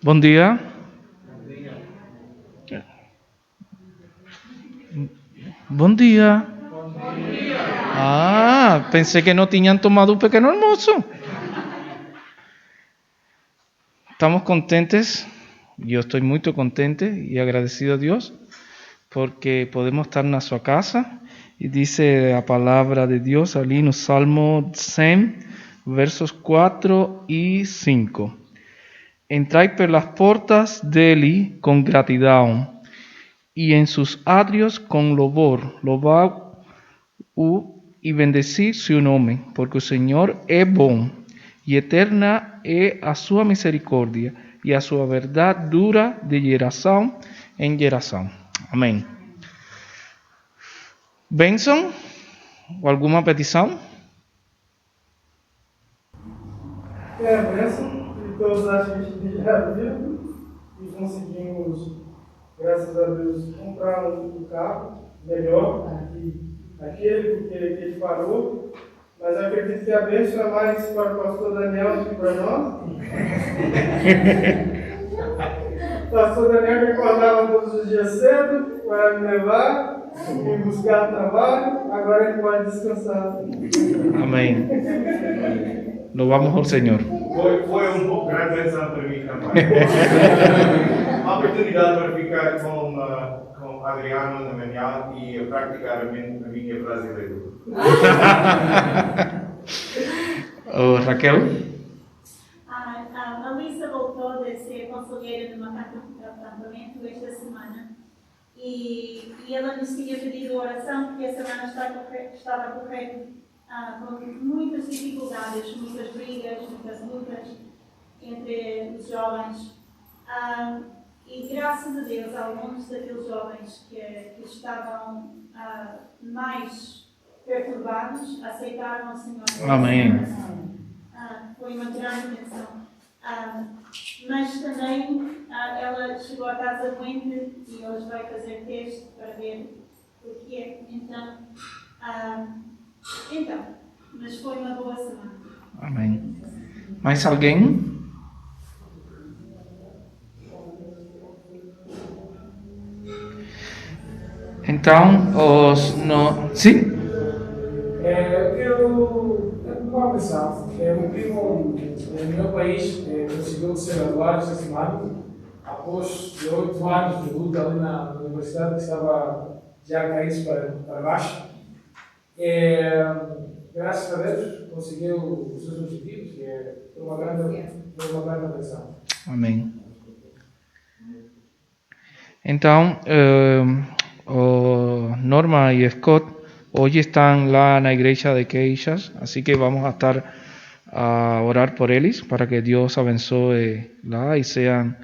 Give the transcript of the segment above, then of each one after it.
Bom dia. Bom dia. Ah, pensei que não tinham tomado um pequeno almoço. Estamos contentes, eu estou muito contente e agradecido a Deus porque podemos estar na sua casa e diz a palavra de Deus ali no Salmo 100, versos 4 e 5. Entrai pelas portas dele com gratidão e em seus átrios com louvor. Louvar-o e bendecir seu nome, porque o Senhor é bom e eterna é a sua misericórdia e a sua verdade dura de geração em geração. Amém. Bênção? Ou alguma petição? A bênção que todos acho que a gente já viu e conseguimos, graças a Deus, comprar um carro melhor que aquele porque ele parou. Mas eu acredito que a bênção é mais para o pastor Daniel do que para nós. O pastor Daniel me acordava todos os dias cedo para me levar, me buscar no trabalho, agora ele pode descansar. Amém. Louvamos ao Senhor. Foi um pouco grande bênção para mim também. Uma oportunidade para ficar com Adriano na manhã e praticar a minha brasileira. Raquel? A Luísa voltou de ser conselheira de uma acampamento esta semana e ela nos tinha pedido oração porque a semana estava a correr com muitas dificuldades, muitas brigas, muitas lutas entre os jovens. E graças a Deus, alguns daqueles jovens que estavam mais perturbados aceitaram o Senhor. Amém. Foi uma grande bênção. Mas também ela chegou a casa doente e hoje vai fazer teste para ver o que é. Então, mas foi uma boa semana. Amém. Mais alguém? Então, sim? Eu tenho uma pensar. Um primo no meu país conseguiu ser graduado esta semana, após 8 anos de luta ali na universidade, que estava já caído para baixo. Graças a Deus conseguiu os seus objetivos, que é uma grande atenção. Amém. Então, Norma y Scott hoy están lá na igreja de Queixas, así que vamos a estar a orar por eles para que Dios abençoe lá y sean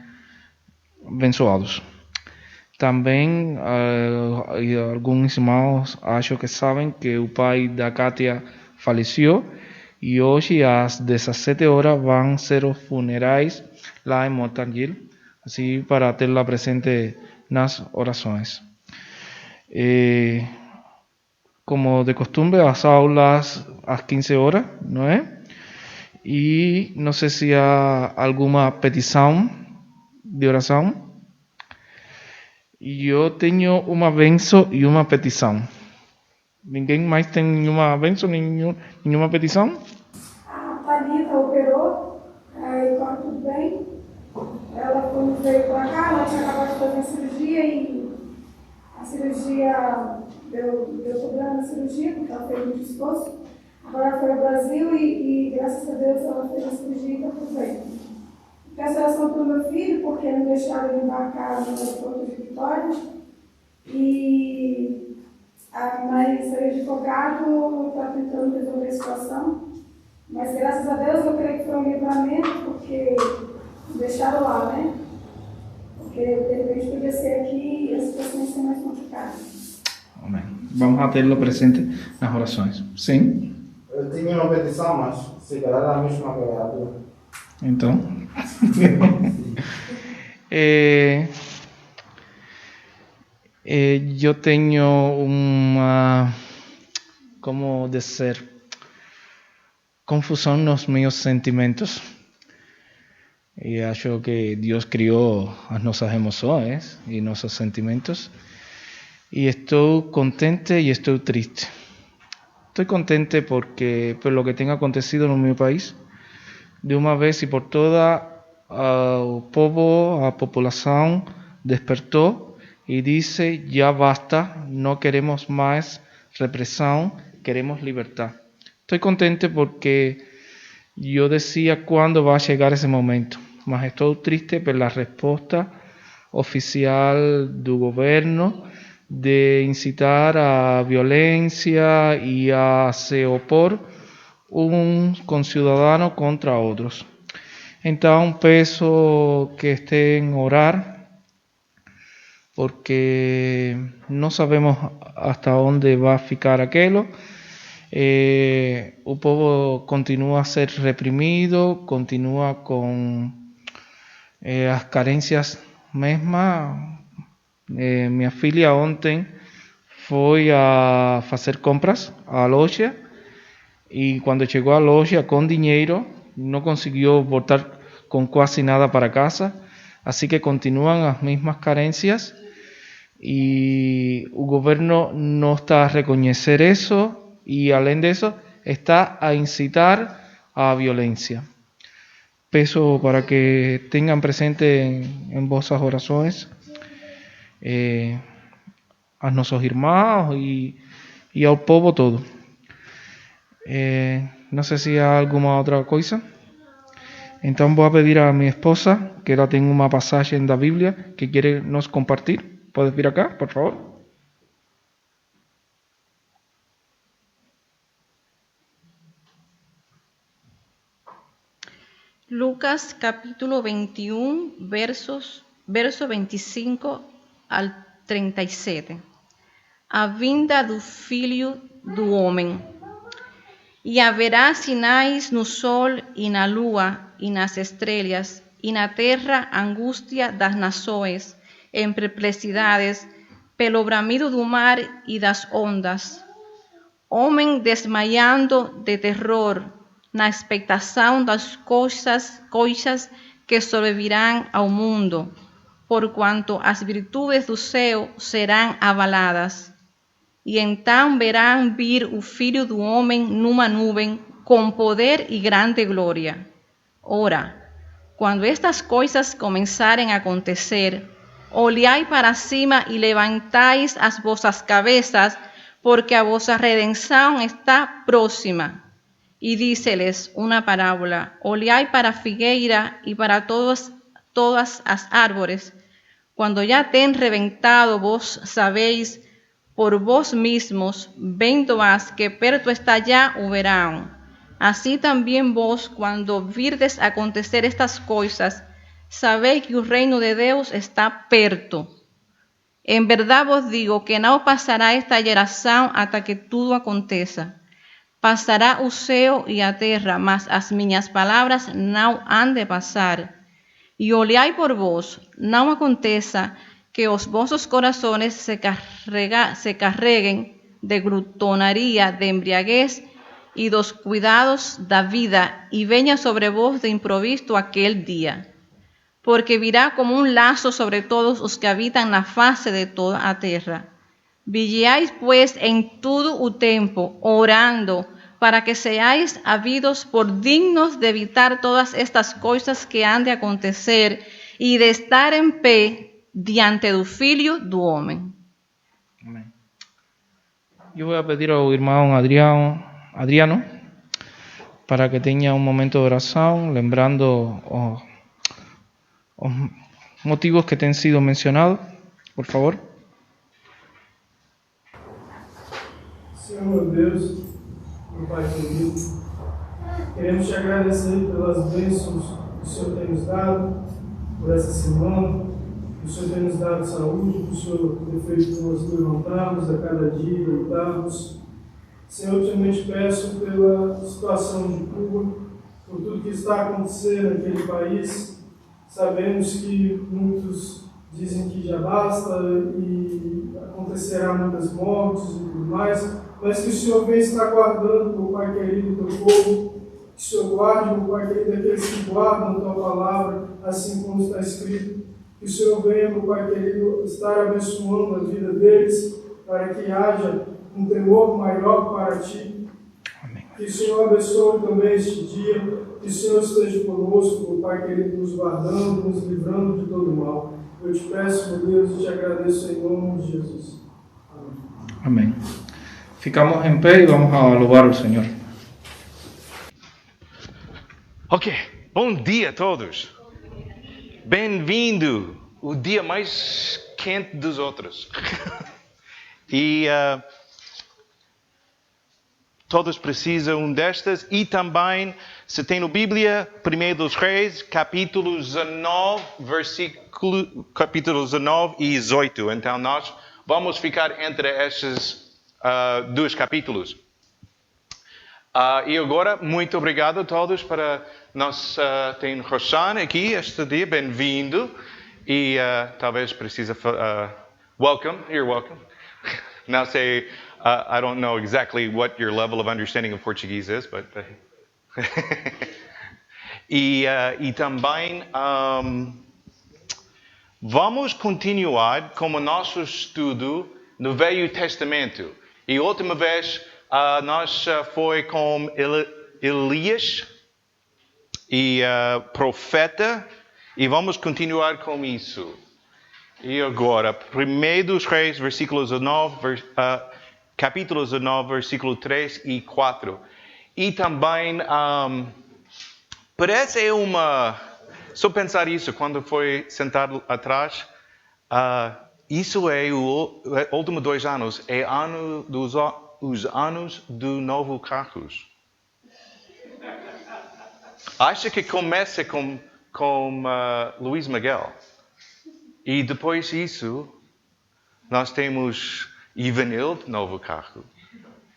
abençoados. Também alguns irmãos acho que sabem que o pai da Kátia faleceu e hoje às 17 horas vão ser os funerais lá em Montargil, assim para tê-la presente nas orações. Como de costumbre, as aulas às 15 horas, não é? E não sei se há alguma petição de oração. Eu tenho uma bênção e uma petição. Ninguém mais tem nenhuma bênção, nenhuma petição? A Thalita operou, aí está tudo bem. Ela, quando veio para cá, ela tinha acabado de fazer a cirurgia e a cirurgia deu problema na cirurgia, porque ela fez muito esforço. Agora ela foi ao Brasil e graças a Deus ela fez a cirurgia e está tudo bem. Peço oração para o meu filho, porque não deixaram ele embarcar no aeroporto de Vitória. Mas o advogado está tentando resolver a situação. Mas graças a Deus eu creio que foi um livramento, porque deixaram lá, né? Porque de repente podia ser aqui e a situação ia ser mais complicada. Amém. Vamos a tê-lo presente nas orações. Sim? Eu tinha uma petição, mas se calhar a mesma que a tua. Então. Eu tenho uma, como dizer, confusão nos meus sentimentos. E acho que Deus criou as nossas emoções e nossos sentimentos. E estou contente e estou triste. Estou contente porque por lo que tem acontecido no meu país, de uma vez e por todas, o povo, a população despertou e disse: já basta, não queremos mais repressão, queremos liberdade. Estou contente porque eu dizia quando vai chegar esse momento, mas estou triste pela resposta oficial do governo de incitar a violência e a se opor uns concidadãos contra outros. Então peço que estén orar, porque não sabemos hasta onde vai ficar aquilo. O povo continua a ser reprimido, continua com as carências mesmas. Minha filha ontem foi a fazer compras à loja e quando chegou à loja com dinheiro não conseguiu voltar com quase nada para casa, assim que continuam as mesmas carências e o governo não está a reconhecer isso e além disso está a incitar a violência. Peço para que tenham presente em vossas orações a nossos irmãos e ao povo todo. Não sei se há alguma outra coisa. Então vou pedir a minha esposa, que ela tem uma passagem da Bíblia que quer nos compartilhar. Podes vir acá, por favor? Lucas capítulo 21, verso 25 al 37. A vinda do Filho do Homem. E haverá sinais no sol e na lua e nas estrelas, e na terra angústia das nações, em perplexidades, pelo bramido do mar e das ondas. Homem desmaiando de terror, na expectação das coisas que sobrevirão ao mundo, porquanto as virtudes do céu serão abaladas. E então verão vir o Filho do Homem numa nuvem, com poder e grande glória. Ora, quando estas coisas começarem a acontecer, olhai para cima e levantais as vossas cabeças, porque a vossa redenção está próxima. E disse-lhes uma parábola: olhai para a figueira e para todas as árvores. Quando já tem reventado, vós sabeis por vós mesmos, vendo-as, que perto está já o verão. Assim também vós, quando virdes acontecer estas coisas, sabeis que o reino de Deus está perto. Em verdade vos digo que não passará esta geração até que tudo aconteça. Passará o céu e a terra, mas as minhas palavras não hão de passar. E olhai por vós, não aconteça que os vossos corações se carreguem de glutonaria, de embriaguez e dos cuidados da vida, e venha sobre vós de improviso aquele dia. Porque virá como um laço sobre todos os que habitam na face de toda a terra. Vigiai, pois, em todo o tempo, orando, para que seáis habidos por dignos de evitar todas estas coisas que han de acontecer e de estar em pé diante do Filho do Homem. Amém. Eu vou pedir ao irmão Adriano para que tenha um momento de oração, lembrando os motivos que têm sido mencionados. Por favor. Senhor meu Deus, meu Pai querido, queremos te agradecer pelas bênçãos que o Senhor tem nos dado por essa semana, que o Senhor tem nos dado saúde, que o Senhor tem feito nós levantarmos a cada dia, lutarmos. Senhor, eu também te peço pela situação de Cuba, por tudo que está acontecendo naquele país. Sabemos que muitos dizem que já basta e acontecerá muitas mortes e tudo mais, mas que o Senhor vem estar guardando, meu Pai querido, teu povo, que o Que o Senhor guarde, meu Pai querido, aqueles que guardam a Tua palavra, assim como está escrito. Que o Senhor venha, meu Pai querido, estar abençoando a vida deles, para que haja um temor maior para Ti. Amém. Que o Senhor abençoe também este dia, que o Senhor esteja conosco, meu Pai querido, nos guardando, nos livrando de todo mal. Eu te peço, meu Deus, e te agradeço em nome de Jesus. Amém. Amém. Ficamos em pé e vamos a louvar ao Senhor. Ok, bom dia a todos. Bem-vindo, o dia mais quente dos outros. E todos precisam destas. E também, se tem na Bíblia, 1 dos Reis, capítulo 19 e 18. Então nós vamos ficar entre estes dois capítulos. E agora, muito obrigado a todos para nós tem Roshan aqui este dia, bem-vindo. E talvez precisa welcome, you're welcome. Now say, I don't know exactly what your level of understanding of Portuguese is, but e também vamos continuar com o nosso estudo no Velho Testamento. E a última vez nós foi com Elias e profeta, e vamos continuar com isso. E agora, 1 dos Reis, capítulo 19, versículo 3 e 4. E também, parece só pensar isso, quando foi sentado atrás, isso é os últimos 2 anos, é os anos do novo carros. Acho que começa com Luís Miguel. E depois disso, nós temos Ivanildo, novo carro.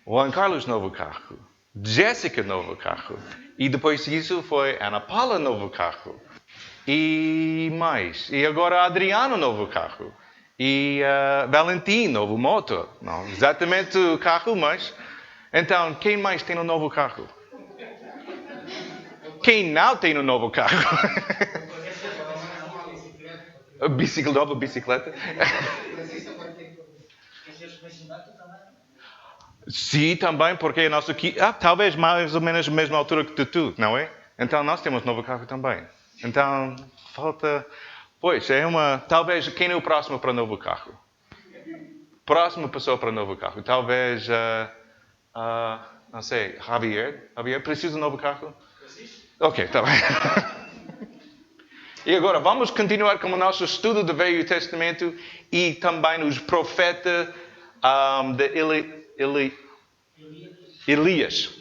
Juan Carlos, novo carro. Jéssica, novo carro. E depois disso foi Ana Paula, novo carro. E mais. E agora Adriano, novo carro. E Valentim, novo moto. Não exatamente o carro, mas... Então, quem mais tem um novo carro? Quem não tem um novo carro? Nova bicicleta? Sim, também, porque é nosso aqui. Talvez mais ou menos a mesma altura que tu, não é? Então nós temos novo carro também. Então falta. Pois, talvez quem é o próximo para novo carro? Próxima pessoa para novo carro. Talvez. Não sei, Javier, precisa de um novo carro? Ok, está bem. E agora vamos continuar com o nosso estudo do Velho Testamento e também os profetas de Elias.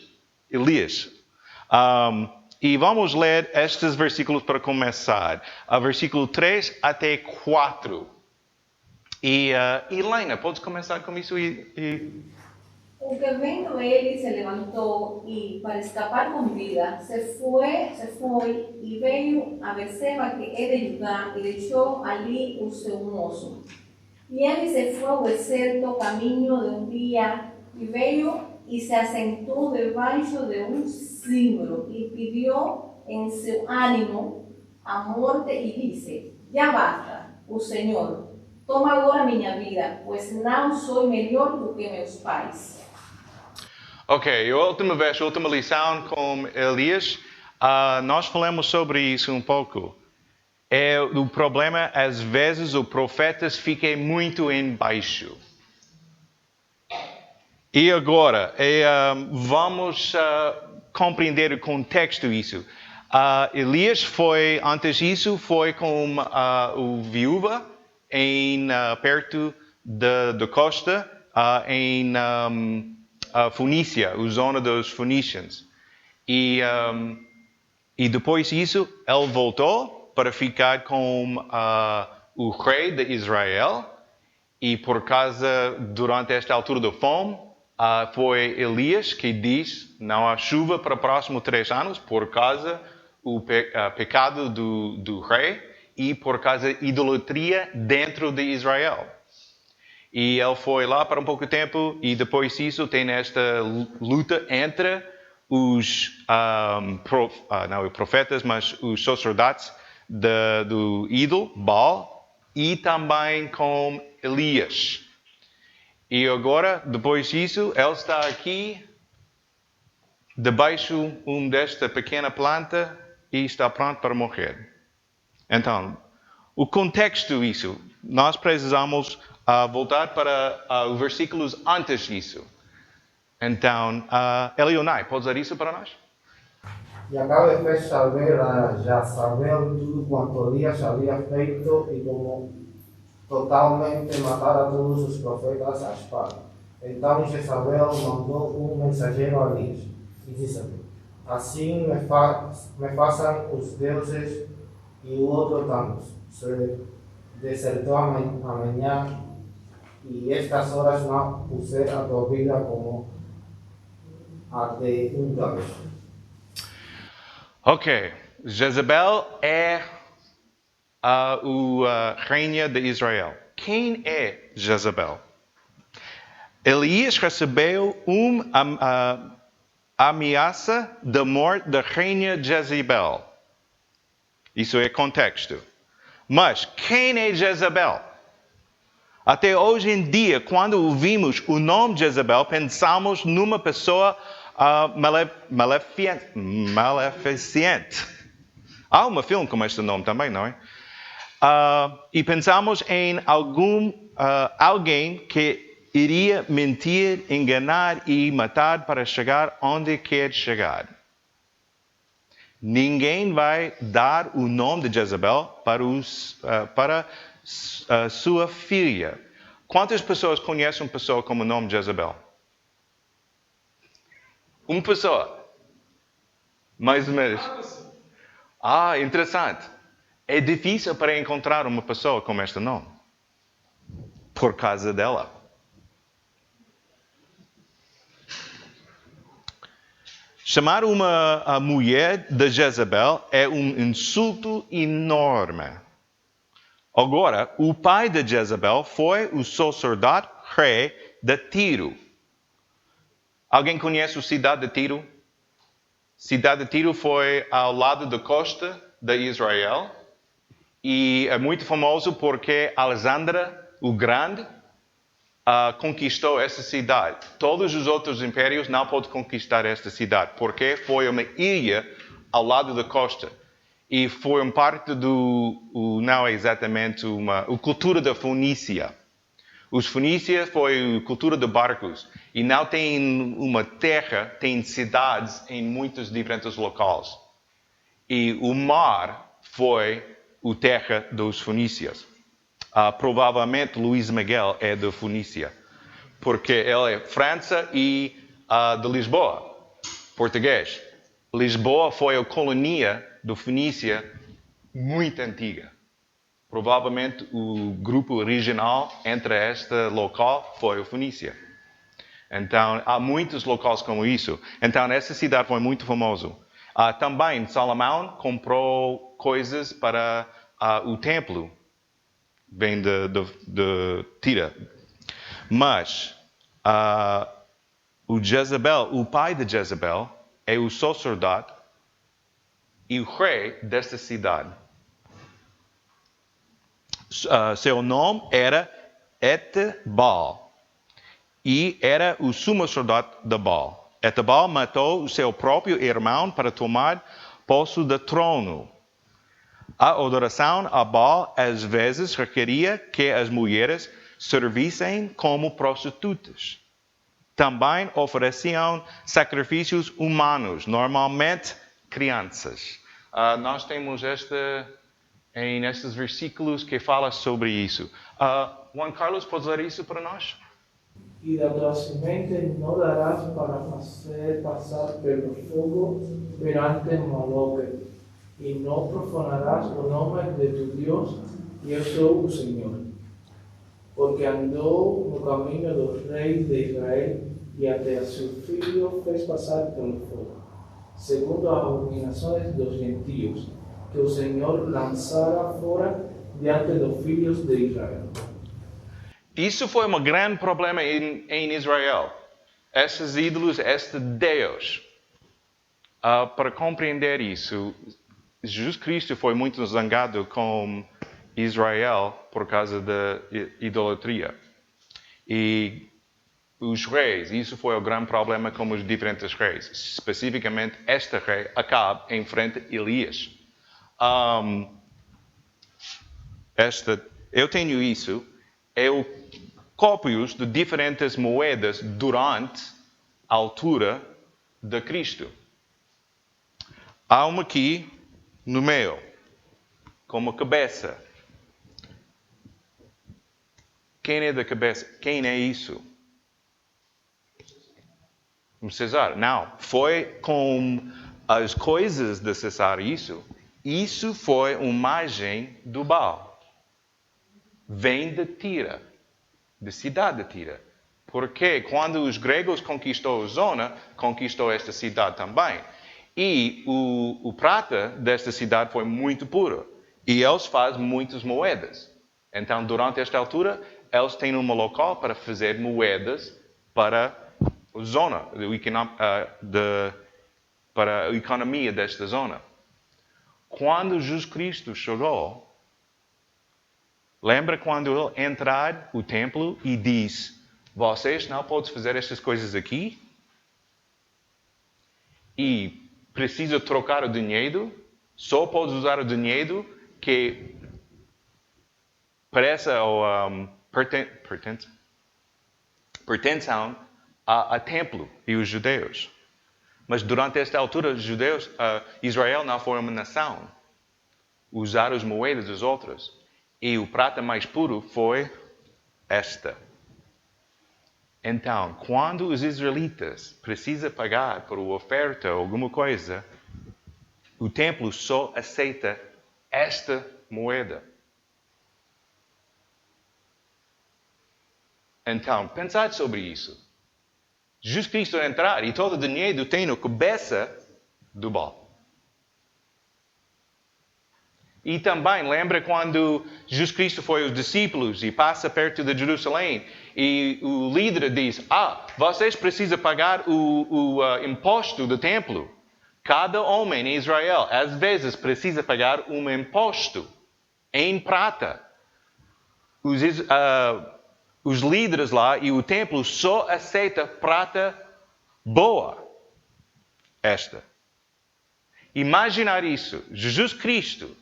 E vamos ler estes versículos para começar. Versículo 3 até 4. E Helena, podes começar com isso Aunque vendo ele se levantou e, para escapar com vida, se foi e veio a Berseba, que é de Judá, e deixou ali o seu moço. E ele se foi ao deserto, caminho de dia, e veio e se assentou debaixo de cimro, e pediu em seu ânimo a morte, e disse: Já basta, o Senhor, toma agora minha vida, pois não sou melhor do que meus pais. Ok, a última lição com Elias, nós falamos sobre isso um pouco. O problema, às vezes, os profetas ficam muito embaixo. E agora, vamos compreender o contexto disso. Elias antes disso, foi com o viúva perto da costa, em Funícia, a zona dos Funícios. E depois disso, ele voltou para ficar com o rei de Israel. E durante esta altura da fome, foi Elias que diz: não há chuva para os próximos 3 anos, por causa do pecado do rei e por causa da idolatria dentro de Israel. E ele foi lá para um pouco tempo, e depois disso tem esta luta entre os não profetas, mas os sacerdotes do ídolo, Baal, e também com Elias. E agora, depois disso, ele está aqui, debaixo desta pequena planta, e está pronto para morrer. Então, o contexto disso, nós precisamos voltar para os versículos antes disso. Então, Elionai, pode usar isso para nós? Y acá después saber a Jezabel todo cuanto Elías había feito y como totalmente matar a todos os profetas à espada. Então Jezabel mandou mensageiro a Elias e disse-lhe: assim me façam os deuses e o outro tanto. Se desertou amanhã e estas horas não puser a tua vida como a de deles. Ok, Jezabel é a rainha de Israel. Quem é Jezabel? Elias recebeu uma ameaça de morte da rainha Jezabel. Isso é contexto. Mas quem é Jezabel? Até hoje em dia, quando ouvimos o nome Jezabel, pensamos numa pessoa maleficente. Há um filme com este nome também, não é? E pensamos em alguém que iria mentir, enganar e matar para chegar onde quer chegar. Ninguém vai dar o nome de Jezabel para sua filha. Quantas pessoas conhecem uma pessoa com o nome Jezabel? Uma pessoa. Mais ou menos. Interessante. É difícil para encontrar uma pessoa com este nome. Por causa dela. Chamar uma mulher de Jezabel é um insulto enorme. Agora, o pai de Jezabel foi o sacerdote rei de Tiro. Alguém conhece a cidade de Tiro? A cidade de Tiro foi ao lado da costa de Israel e é muito famoso porque Alexandre o Grande conquistou essa cidade. Todos os outros impérios não podem conquistar esta cidade porque foi uma ilha ao lado da costa. E foi parte não é exatamente a cultura da Fenícia. Os fenícios foi a cultura de barcos. E não tem uma terra, tem cidades em muitos diferentes locais. E o mar foi a terra dos fenícios. Provavelmente Luís Miguel é da Fenícia. Porque ele é França e de Lisboa, português. Lisboa foi a colônia da Fenícia muito antiga. Provavelmente o grupo original entre este local foi a Fenícia. Então, há muitos locais como isso. Então, essa cidade foi muito famosa. Também, Salomão comprou coisas para o templo. Vem de Tiro. Mas, o pai de Jezabel é o sacerdote e o rei desta cidade. Seu nome era Etebal e era o sumo sacerdote de Baal. Etebal matou o seu próprio irmão para tomar posse do trono. A adoração a Baal às vezes requeria que as mulheres servissem como prostitutas. Também ofereciam sacrifícios humanos, normalmente crianças. Nós temos nestes versículos que fala sobre isso. Juan Carlos, pode ler isso para nós? E da tua semente não darás para fazer passar pelo fogo perante Moloque, e não profanarás o nome de tu Deus, e eu sou o Senhor. Porque andou no caminho dos reis de Israel, e até a seu filho fez passar pelo fogo, segundo as abominações dos gentios, que o Senhor lançara fora diante dos filhos de Israel. Isso foi um grande problema em Israel. Esses ídolos, este Deus. Para compreender isso, Jesus Cristo foi muito zangado com Israel por causa da idolatria. E os reis, isso foi o grande problema com os diferentes reis. Especificamente, este rei, Acabe, enfrenta Elias. Eu tenho isso. Eu cópios de diferentes moedas durante a altura de Cristo. Há uma aqui no meio, como cabeça. Quem é da cabeça? Quem é isso? César. Não. Foi com as coisas de César isso. Isso foi uma imagem do Baal. Vem de Tira, da cidade de Tira. Porque quando os gregos conquistou a zona, conquistou esta cidade também. E o prata desta cidade foi muito puro. E eles fazem muitas moedas. Então, durante esta altura, eles têm um local para fazer moedas para a zona, para a economia desta zona. Quando Jesus Cristo chegou, lembra quando ele entrar no templo e diz: vocês não podem fazer estas coisas aqui? E precisa trocar o dinheiro, só pode usar o dinheiro que parece ou pertencem a templo e os judeus. Mas durante esta altura, os judeus, Israel não foi uma nação. Usaram as moedas dos outros. E o prata mais puro foi esta. Então, quando os israelitas precisam pagar por uma oferta ou alguma coisa, o templo só aceita esta moeda. Então, pensar sobre isso. Jesus Cristo entrar e todo o dinheiro tem na cabeça do Baal. E também lembra quando Jesus Cristo foi aos discípulos e passa perto de Jerusalém e o líder diz: vocês precisam pagar o imposto do templo. Cada homem em Israel, às vezes, precisa pagar um imposto em prata. Os líderes lá e o templo só aceitam prata boa. Esta. Imaginar isso. Jesus Cristo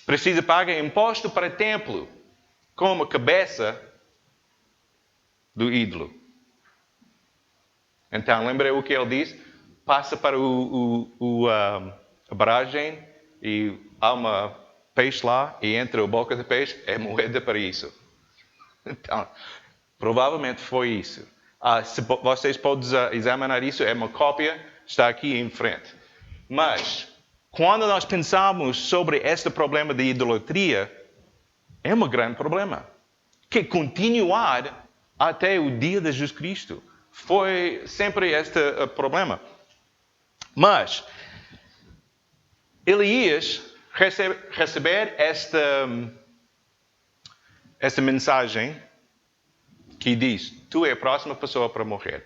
precisa pagar imposto para o templo como cabeça do ídolo. Então, lembra o que ele diz? Passa para a barragem e há uma peixe lá e entre a boca do peixe é moeda para isso. Então, provavelmente foi isso. Se vocês podem examinar isso, é uma cópia, está aqui em frente. Mas, quando nós pensamos sobre este problema de idolatria, é um grande problema. Que continuar até o dia de Jesus Cristo. Foi sempre este problema. Mas, Elias receber esta mensagem que diz: tu é a próxima pessoa para morrer.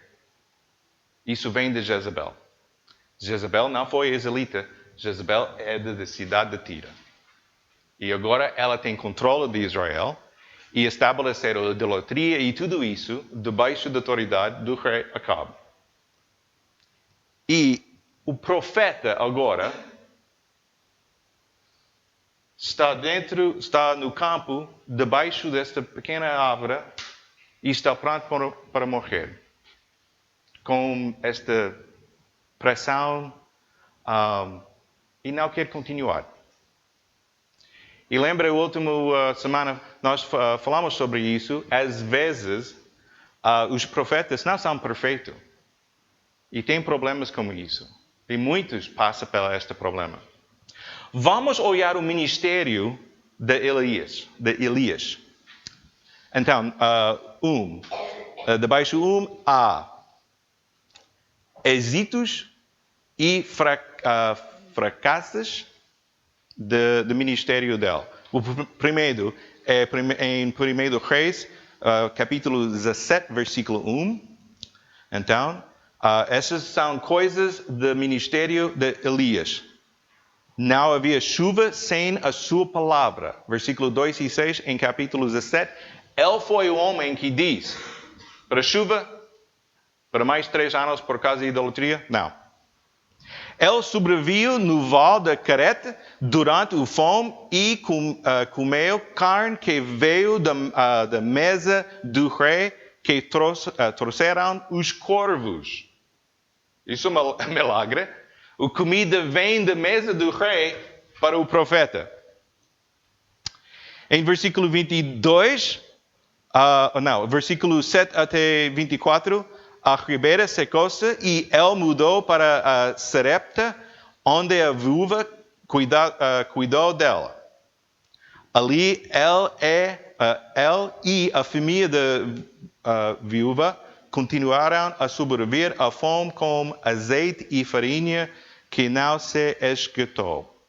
Isso vem de Jezabel. Jezabel não foi israelita. Jezabel é da cidade de Tira. E agora ela tem controle de Israel e estabelecer a idolatria e tudo isso debaixo da autoridade do rei Acabe. E o profeta agora está no campo, debaixo desta pequena árvore e está pronto para morrer. Com esta pressão e não quer continuar. E lembra, a última semana nós falamos sobre isso. Às vezes, os profetas não são perfeitos. E tem problemas como isso. E muitos passam por este problema. Vamos olhar o ministério de Elias. Então, debaixo há êxitos e fracassos do ministério dele. O primeiro é em 1 Reis, capítulo 17, versículo 1. Então, Essas são coisas do ministério de Elias. Não havia chuva sem a sua palavra. Versículo 2 e 6, em capítulo 17. Ele foi o homem que diz, para chuva, para mais 3 anos por causa da idolatria? Não. Ele sobreviveu no vale de Carete durante o fome e comeu carne que veio da mesa do rei que trouxeram os corvos. Isso é um milagre. A comida vem da mesa do rei para o profeta. Em versículo 22, versículo 7 até 24, a ribeira secou-se e ele mudou para Sarepta, onde a viúva cuidou dela. Ali ele e a família da viúva continuaram a sobreviver à fome com azeite e farinha que não se esgotou.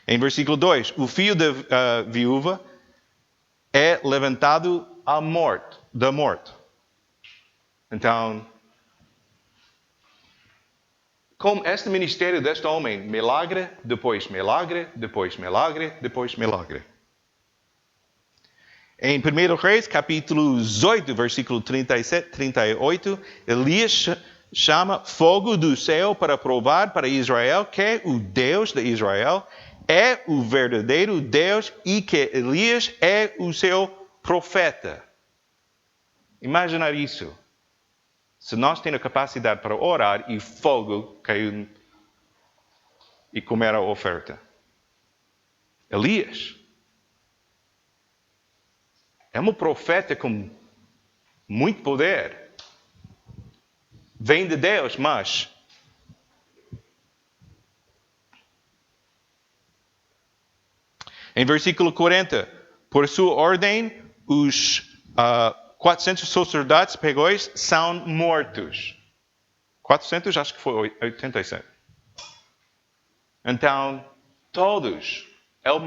Em versículo 2, o filho da viúva é levantado da morte. Então, como este ministério deste homem, milagre, depois milagre, depois milagre, depois milagre. Em 1 Reis, capítulo 18, versículo 37, 38, Elias chama fogo do céu para provar para Israel que o Deus de Israel é o verdadeiro Deus e que Elias é o seu profeta. Imaginar isso. Se nós temos a capacidade para orar e fogo caiu e comer a oferta. Elias é um profeta com muito poder. Vem de Deus, mas em versículo 40, por sua ordem, os 400 sacerdotes pagãos são mortos. 400, acho que foi 87. Então, ele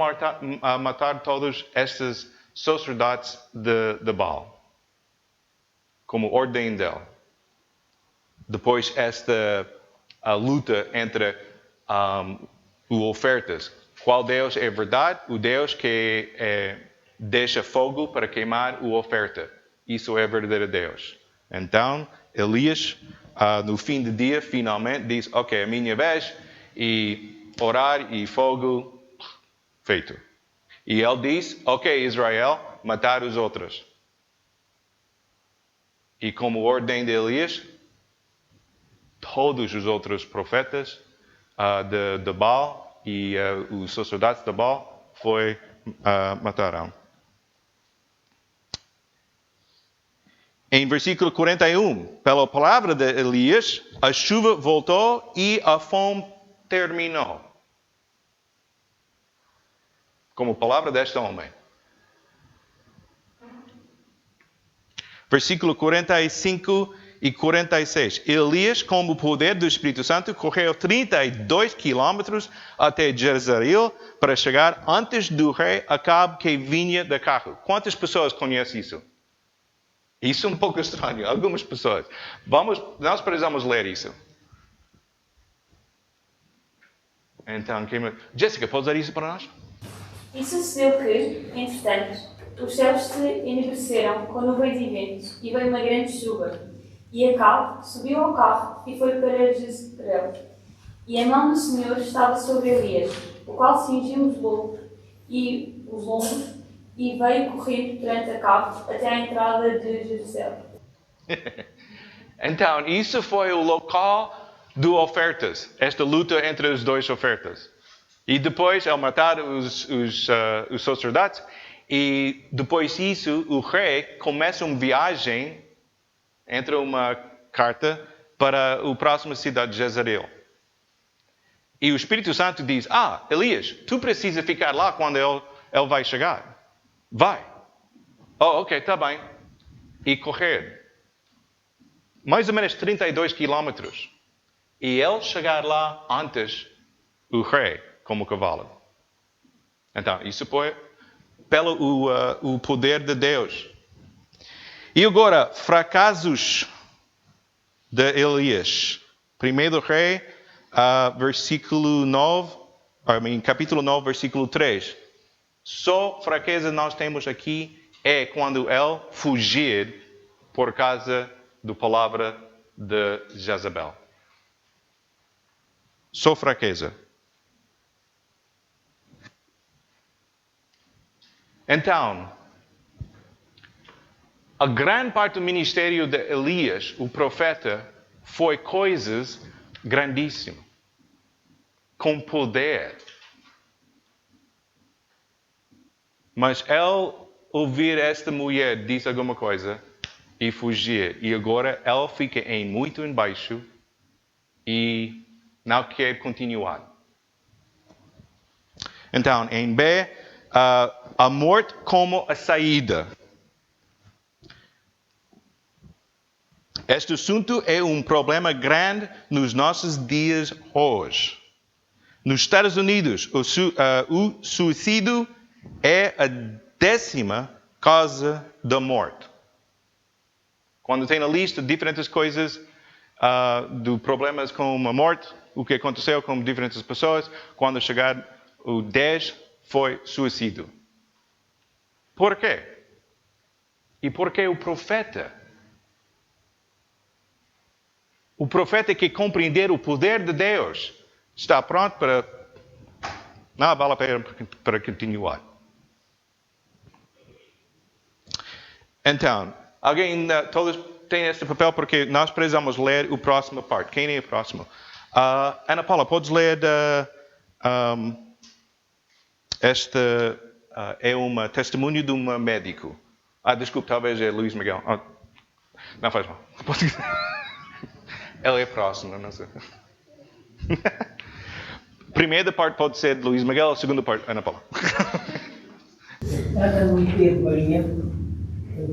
matar todos estes sacerdotes de Baal, como ordem dele. Depois, a luta entre os ofertas. Qual Deus é verdade? O Deus que deixa fogo para queimar a oferta. Isso é verdadeiro Deus. Então, Elias, no fim do dia, finalmente diz, ok, a minha vez, e orar e fogo, feito. E ele diz, ok, Israel, matar os outros. E como ordem de Elias, todos os outros profetas de Baal e os sacerdotes de Baal mataram. Em versículo 41, pela palavra de Elias, a chuva voltou e a fome terminou. Como palavra deste homem. Versículo 45 e 46. Elias, com o poder do Espírito Santo, correu 32 quilômetros até Jezreel para chegar antes do rei Acabe que vinha de carro. Quantas pessoas conhecem isso? Isso é um pouco estranho. Algumas pessoas. Nós precisamos ler isso. Então, Jéssica, pode ler isso para nós? E sucedeu que, entretanto, os céus se enegreceram com nuvens e ventos, e veio uma grande chuva. E Acabe subiu ao carro e foi para Jezreel. E a mão do Senhor estava sobre Elias, o qual cingiu os lombos e veio correndo perante Acabe até à entrada de Jezreel. Então, isso foi o local de ofertas, esta luta entre as duas ofertas. E depois, ele matar os sacerdotes, e depois disso, o rei começa uma viagem, entra uma carta para a próxima cidade de Jezreel. E o Espírito Santo diz, Elias, tu precisas ficar lá quando ele vai chegar. Vai. Oh, ok, está bem. E correr. Mais ou menos 32 quilômetros. E ele chegar lá antes do rei, como cavalo. Então, isso foi pelo o poder de Deus. E agora, fracassos de Elias. 1 Rei, capítulo 9, versículo 3. Só fraqueza nós temos aqui é quando ele fugir por causa da palavra de Jezabel. Só fraqueza. Então, a grande parte do ministério de Elias, o profeta, foi coisas grandíssimas, com poder. Mas ele ouvir esta mulher dizer alguma coisa e fugir. E agora ele fica muito embaixo e não quer continuar. Então, em B, a morte como a saída. Este assunto é um problema grande nos nossos dias hoje. Nos Estados Unidos, o suicídio é a 10ª causa da morte. Quando tem a lista de diferentes coisas, de problemas com a morte, o que aconteceu com diferentes pessoas, quando chegar o 10 foi suicídio. Por quê? E por que o profeta que compreender o poder de Deus está pronto para... Não vale a pena para continuar. Então, todos têm este papel porque nós precisamos ler o próximo parte. Quem é o próximo? Ana Paula, podes ler este é um testemunho de um médico. Desculpe, talvez é Luís Miguel. Não faz mal. Ele é próximo, não sei. Primeira parte pode ser de Luís Miguel, a segunda parte, Ana Paula. Ana Luís Maria,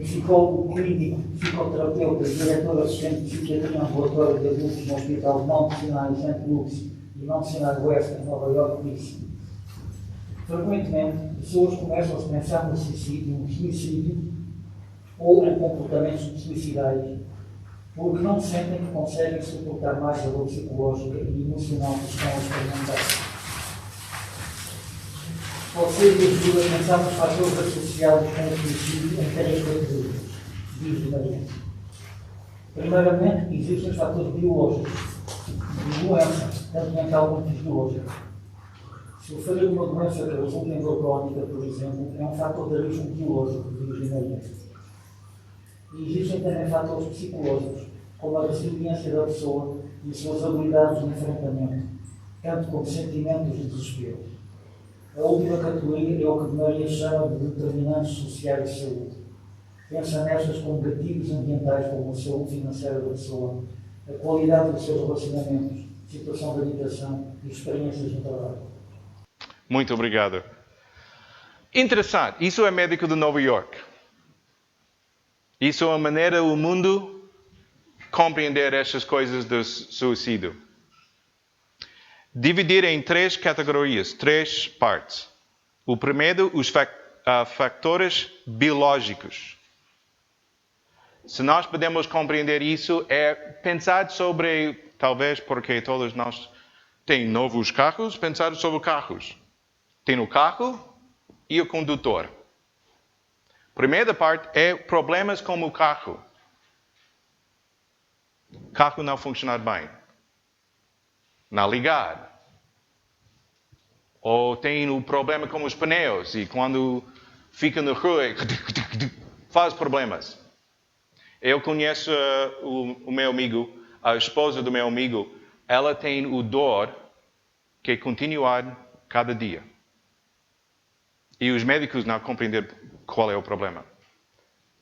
psicólogo clínico, psicoterapeuta, diretor assistente de psiquiatria no ambulatório de adultos no Hospital Mount Sinai em St. Louis e Mount Sinai West em Nova York, disse: frequentemente, pessoas começam a pensar no suicídio ou em comportamentos suicidários porque não sentem que conseguem suportar mais a dor psicológica e emocional que estão a experimentar. Pode ser devido a pensar nos fatores associados com o suicídio em 3 categorias, diz Maria. Primeiramente, existem os fatores biológicos, de doença, tanto mental como fisiológica. Sofrer de uma doença que resulta em dor crónica, por exemplo, é um fator de risco biológico, diz Maria. E existem também fatores psicológicos, como a resiliência da pessoa e as suas habilidades de enfrentamento, tanto como sentimentos de desespero. A última categoria é o que Maria chama de determinantes sociais de saúde. Pensa nestas como gatilhos ambientais, como a saúde financeira da pessoa, a qualidade dos seus relacionamentos, situação de habitação e experiências no trabalho. Muito obrigado. Interessante. Isso é médico de Nova York. Isso é a maneira do mundo compreender estas coisas do suicídio. Dividir em 3 categorias, 3 partes. O primeiro, os fatores biológicos. Se nós podemos compreender isso, é pensar sobre, talvez porque todos nós temos novos carros, pensar sobre carros. Tem o carro e o condutor. Primeira parte é problemas com o carro. O carro não funciona bem. Não ligar. Ou tem um problema com os pneus e quando fica na rua faz problemas. Eu conheço o meu amigo, a esposa do meu amigo, ela tem o dor que é continuar cada dia. E os médicos não compreendem qual é o problema.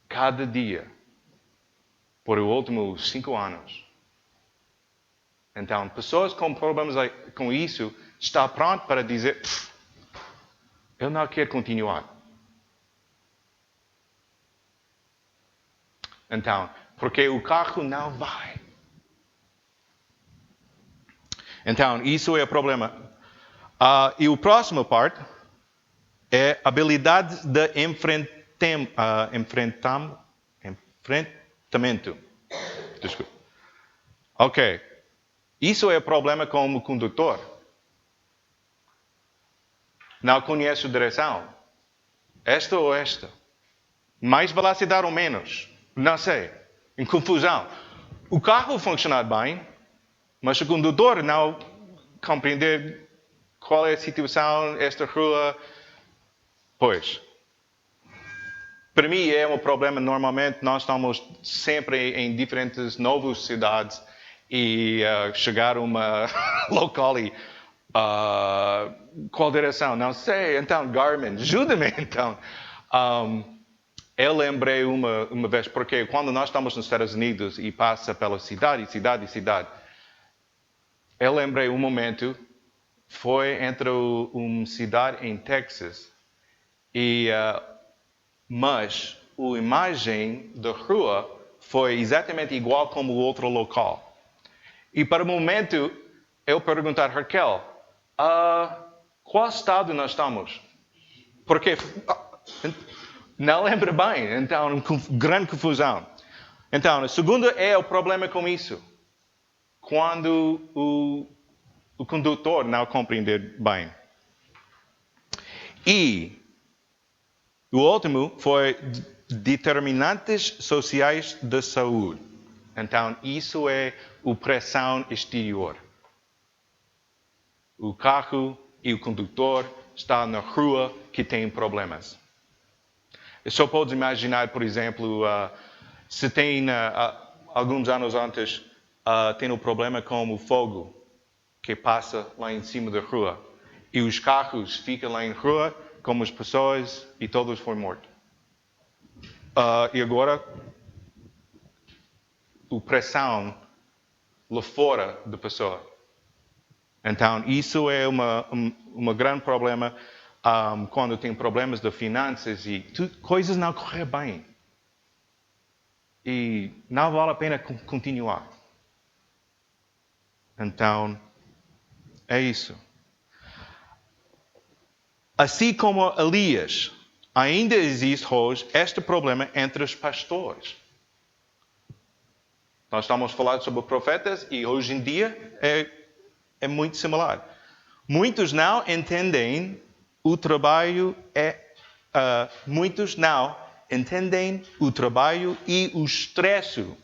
Cada dia. Por os últimos 5 anos. Então, pessoas com problemas com isso estão prontas para dizer: eu não quero continuar. Então, porque o carro não vai. Então, isso é o problema. E o próximo parte é habilidade de enfrentamento. Desculpa. Ok. Isso é o problema com o condutor. Não conhece a direção. Esta ou esta? Mais velocidade ou menos? Não sei. Em confusão. O carro funciona bem, mas o condutor não compreender qual é a situação, esta rua. Pois. Para mim é um problema, normalmente nós estamos sempre em diferentes novas cidades e chegar a uma local e qual direção? Não sei, então Garmin, ajuda-me então. Eu lembrei uma vez, porque quando nós estamos nos Estados Unidos e passa pela cidade, eu lembrei um momento, foi entre uma cidade em Texas e mas a imagem da rua foi exatamente igual como o outro local. E para o momento, eu perguntei a Raquel, qual estado nós estamos? Porque não lembro bem, então, grande confusão. Então, o segundo é o problema com isso. Quando o condutor não compreender bem. E o último foi determinantes sociais da saúde. Então, isso é a pressão exterior. O carro e o condutor estão na rua que têm problemas. Só podes imaginar, por exemplo, se tem, alguns anos antes, tem um problema com o fogo que passa lá em cima da rua. E os carros ficam lá em rua, como as pessoas, e todos foram mortos. E agora, a pressão lá fora da pessoa. Então, isso é um grande problema quando tem problemas de finanças e coisas não correm bem. E não vale a pena continuar. Então, é isso. Assim como Elias, ainda existe hoje este problema entre os pastores. Nós estamos falando sobre profetas e hoje em dia é muito similar. Muitos não entendem o trabalho e o estresse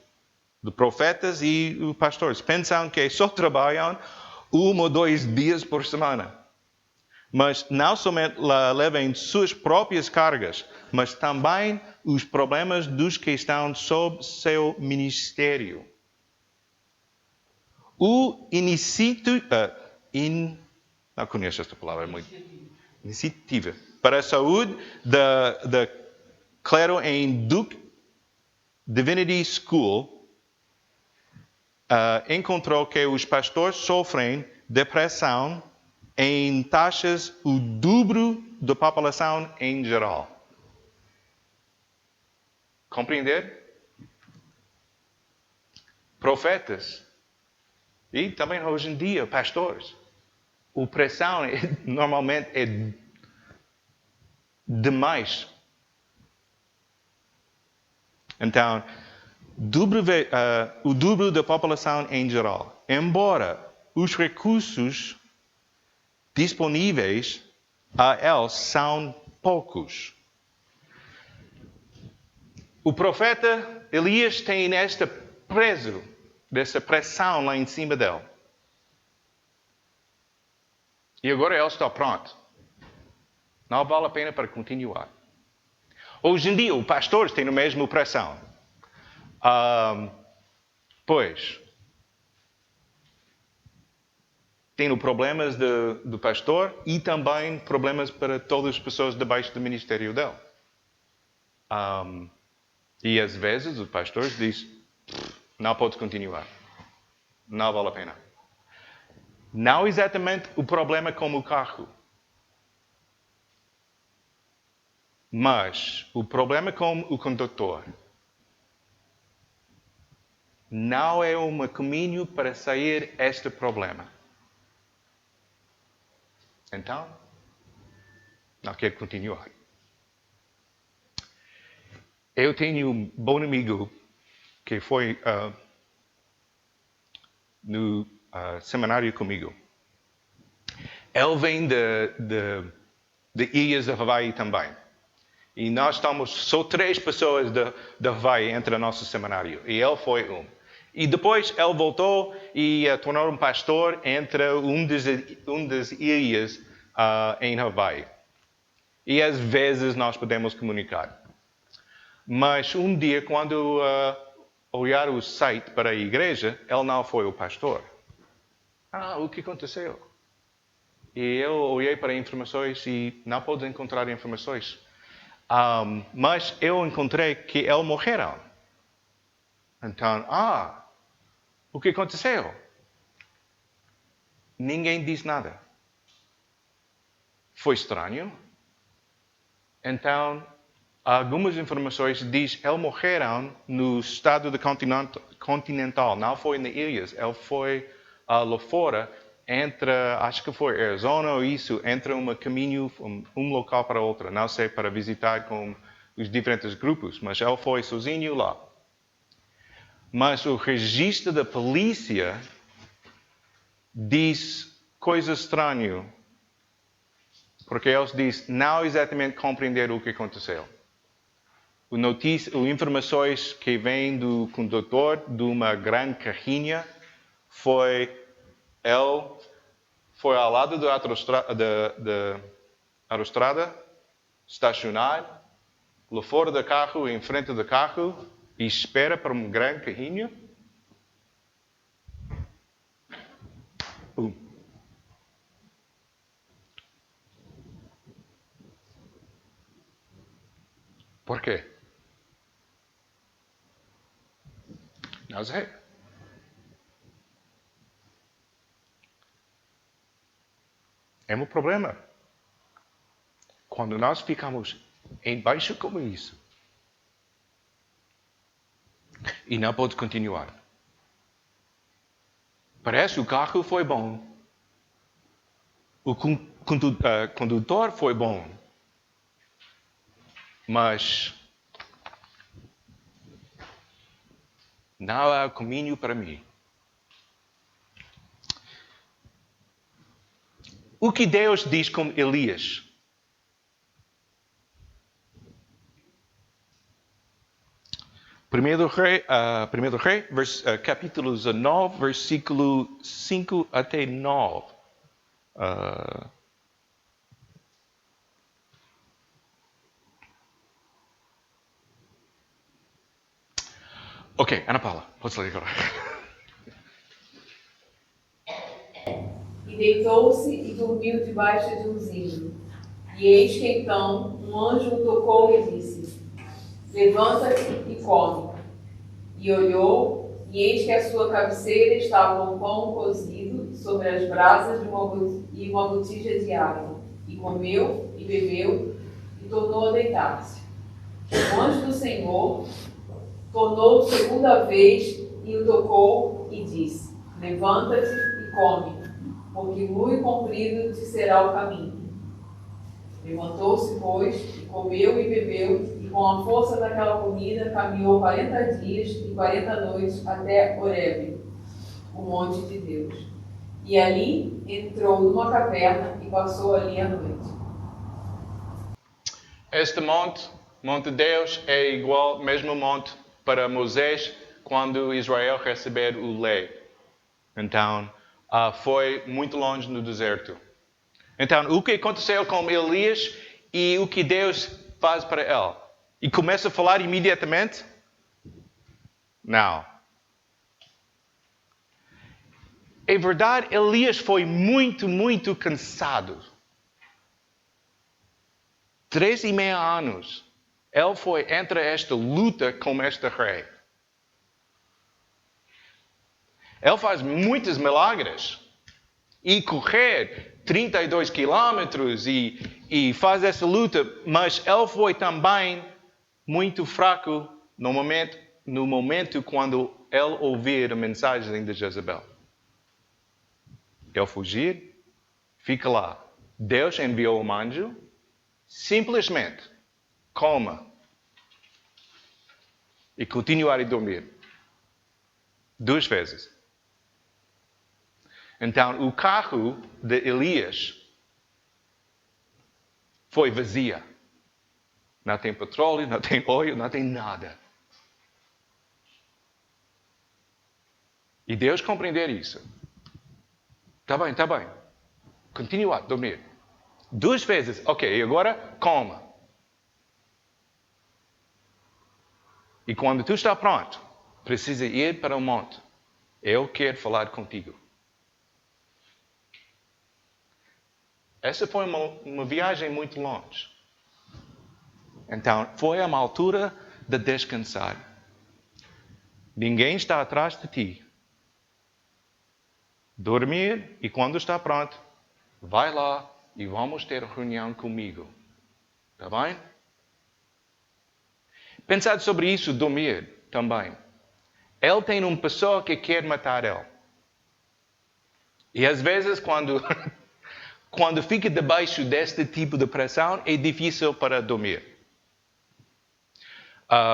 de profetas e os pastores. Pensam que só trabalham 1 ou 2 dias por semana. Mas não somente levam suas próprias cargas, mas também os problemas dos que estão sob seu ministério. Não conheço esta palavra muito. Iniciativa. Para a saúde da clero em Duke Divinity School, encontrou que os pastores sofrem depressão em taxas o dobro da população em geral. Compreender? Profetas e também hoje em dia pastores. A pressão normalmente é demais. Então, o dobro da população em geral. Embora os recursos disponíveis a eles são poucos. O profeta Elias tem esta dessa pressão lá em cima dele. E agora ele está pronto. Não vale a pena para continuar. Hoje em dia, os pastores têm a mesma pressão. Pois, tem problemas do pastor e também problemas para todas as pessoas debaixo do ministério dele. E às vezes os pastores dizem, não pode continuar. Não vale a pena. Não exatamente o problema com o carro. Mas o problema com o condutor não é um caminho para sair deste problema. Então, não quero continuar. Eu tenho um bom amigo que foi no seminário comigo. Ele vem de ilhas de Hawaii também. E nós estamos só 3 pessoas de Hawaii entre o nosso seminário. E ele foi um. E depois ele voltou e tornou um pastor entre das ilhas em Hawaii. E às vezes nós podemos comunicar. Mas um dia, quando olhar o site para a igreja, ele não foi o pastor. O que aconteceu? E eu olhei para informações e não pude encontrar informações. Mas eu encontrei que ele morreram. Então, o que aconteceu? Ninguém disse nada. Foi estranho. Então, algumas informações dizem que eles morreram no estado de continental, não foi nas ilhas, ele foi lá fora, entre, acho que foi Arizona ou isso, entre um caminho, um local para outro, não sei, para visitar com os diferentes grupos, mas ele foi sozinho lá. Mas o registro da polícia diz coisas estranhas, porque eles dizem não exatamente compreender o que aconteceu. Informações que vêm do condutor de uma grande carrinha foi ele foi ao lado da autoestrada, estacionar, lá fora do carro, em frente do carro, e espera para uma grande carrinha. Por quê? Não sei. É um problema. Quando nós ficamos embaixo como isso, e não pode continuar. Parece que o carro foi bom. O condutor foi bom. Mas não há caminho para mim. O que Deus diz com Elias? Primeiro Rei, capítulo 19, versículo 5 até 9. Ok, Ana Paula, pode ler agora. E deitou-se e dormiu debaixo de um zimbro. E eis que então um anjo o tocou e disse: Levanta-te e come. E olhou, e eis que à sua cabeceira estava um pão cozido sobre as brasas e uma botija de água. E comeu e bebeu e tornou a deitar-se. O anjo do Senhor tornou segunda vez e o tocou e disse: Levanta-te e come, porque muito comprido te será o caminho. Levantou-se, pois, e comeu e bebeu, e com a força daquela comida caminhou 40 dias e 40 noites até Horebe, o monte de Deus. E ali entrou numa caverna e passou ali a noite. Este monte de Deus, é igual, mesmo monte para Moisés, quando Israel recebeu o lei. Então, foi muito longe no deserto. Então, o que aconteceu com Elias e o que Deus faz para ele? E começa a falar imediatamente? Não. É verdade, Elias foi muito cansado. 3,5 anos. Ele foi entre esta luta com este rei. Ele faz muitos milagres. E correr 32 quilômetros e faz essa luta, mas ele foi também muito fraco no momento quando ele ouvir a mensagem de Jezabel. Ele fugir, fica lá. Deus enviou um anjo, simplesmente coma e continuar a dormir. 2 vezes. Então, o carro de Elias foi vazio. Não tem petróleo, não tem óleo, não tem nada. E Deus compreender isso. Está bem. Continua a dormir. 2 vezes. Ok, agora coma. E quando tu está pronto, precisa ir para o monte. Eu quero falar contigo. Essa foi uma viagem muito longe. Então, foi uma altura de descansar. Ninguém está atrás de ti. Dormir e quando está pronto, vai lá e vamos ter reunião comigo. Está bem? Pensar sobre isso, dormir também. Ele tem uma pessoa que quer matar ele. E às vezes quando fica debaixo deste tipo de pressão, é difícil para dormir.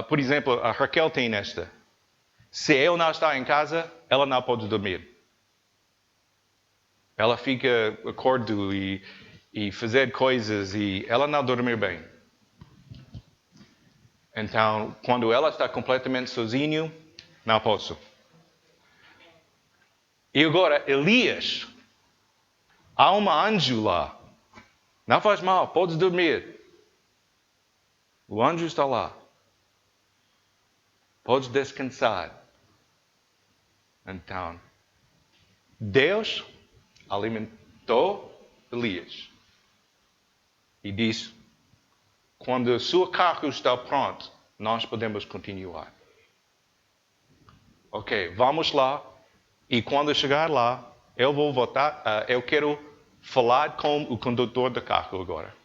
Por exemplo, a Raquel tem esta. Se eu não estou em casa, ela não pode dormir. Ela fica acordo e fazer coisas e ela não dorme bem. Então, quando ela está completamente sozinha, não posso. E agora, Elias, há um anjo lá. Não faz mal, podes dormir. O anjo está lá. Podes descansar. Então, Deus alimentou Elias. E disse, quando o seu carro está pronto, nós podemos continuar. Ok, vamos lá. E quando chegar lá, eu vou voltar. Eu quero falar com o condutor do carro agora.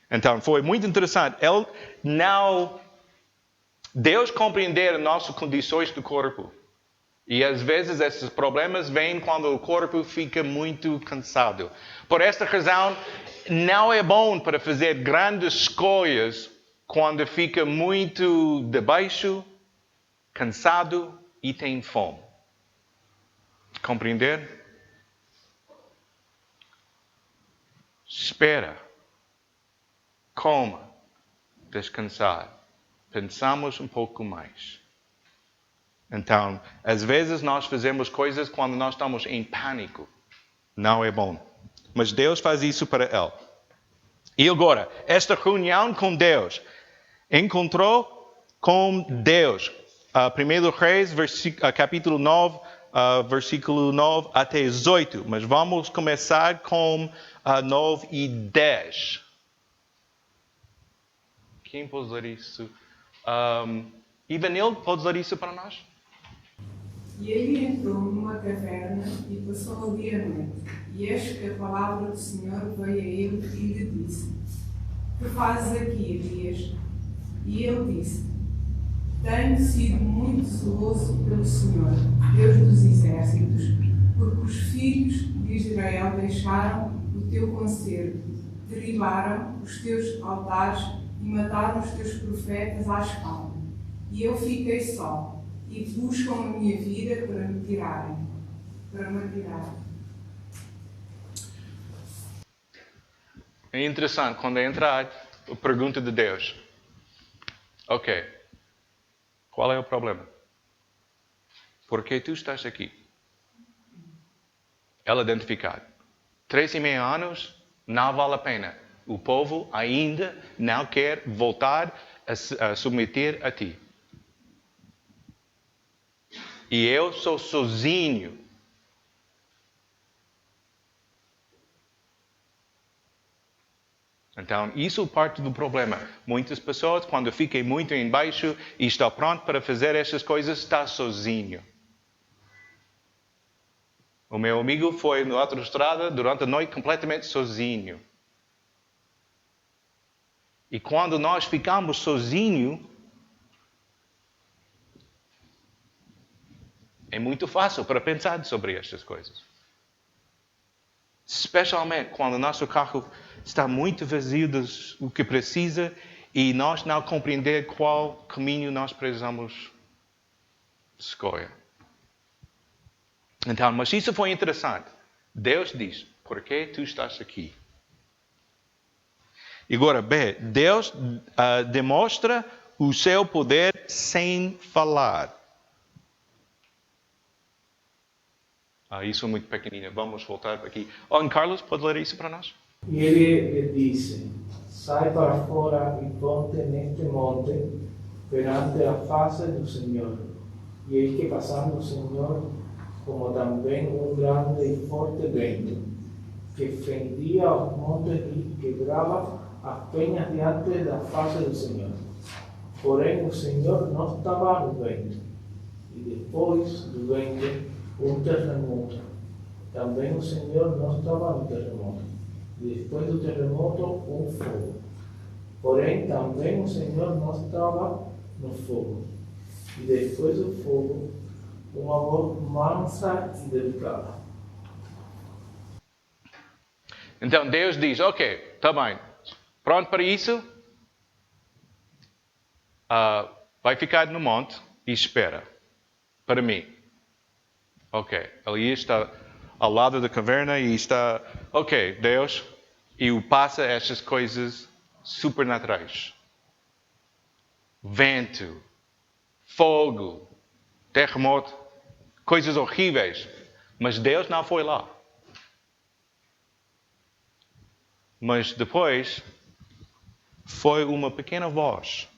Então, foi muito interessante. Deus compreender as nossas condições do corpo. E às vezes esses problemas vêm quando o corpo fica muito cansado. Por esta razão, não é bom para fazer grandes escolhas quando fica muito debaixo, cansado e tem fome. Compreender? Espera. Coma. Descansar. Pensamos um pouco mais. Então, às vezes nós fazemos coisas quando nós estamos em pânico. Não é bom. Mas Deus faz isso para ele. E agora, esta reunião com Deus. Encontrou com Deus. 1 Reis, capítulo 9, versículo 9 até 18. Mas vamos começar com 9 e 10. Quem pode ler isso? Ivanildo, pode ler isso para nós? E ele entrou numa caverna e passou ali a noite. E eis que a palavra do Senhor veio a ele e lhe disse: Que fazes aqui, Elias? E ele disse: Tenho sido muito zeloso pelo Senhor, Deus dos exércitos, porque os filhos de Israel deixaram o teu conselho, derribaram os teus altares e mataram os teus profetas à espada. E eu fiquei só. E buscam a minha vida para me tirarem. É interessante, quando entra a pergunta de Deus. Ok, qual é o problema? Por que tu estás aqui? Ela identificada. 3,5 anos, não vale a pena. O povo ainda não quer voltar a submeter a ti. E eu sou sozinho. Então, isso é parte do problema. Muitas pessoas, quando ficam muito embaixo e estão prontos para fazer essas coisas, estão sozinho. O meu amigo foi na autoestrada durante a noite completamente sozinho. E quando nós ficamos sozinhos, é muito fácil para pensar sobre estas coisas. Especialmente quando o nosso carro está muito vazio do que precisa e nós não compreender qual caminho nós precisamos escolher. Então, mas isso foi interessante. Deus diz, por que tu estás aqui? E agora, B, Deus demonstra o seu poder sem falar. Isso é muito pequenino. Vamos voltar aqui. Carlos, pode ler isso para nós? E ele lhe disse: sai para fora e ponte neste monte, perante a face do Senhor. E eis que passando o Senhor, como também grande e forte vento, que fendia os montes e quebrava as penhas diante da face do Senhor. Porém, o Senhor não estava no vento. E depois do vento, terremoto. Também o Senhor não estava no terremoto. E depois do terremoto, fogo. Porém, também o Senhor não estava no fogo. E depois do fogo, uma voz mansa e delicada. Então Deus diz, ok, está bem, pronto para isso? Vai ficar no monte e espera para mim. Ok, Elias está ao lado da caverna e está, ok, Deus, e passa estas coisas supernaturais. Vento, fogo, terremoto, coisas horríveis. Mas Deus não foi lá. Mas depois foi uma pequena voz.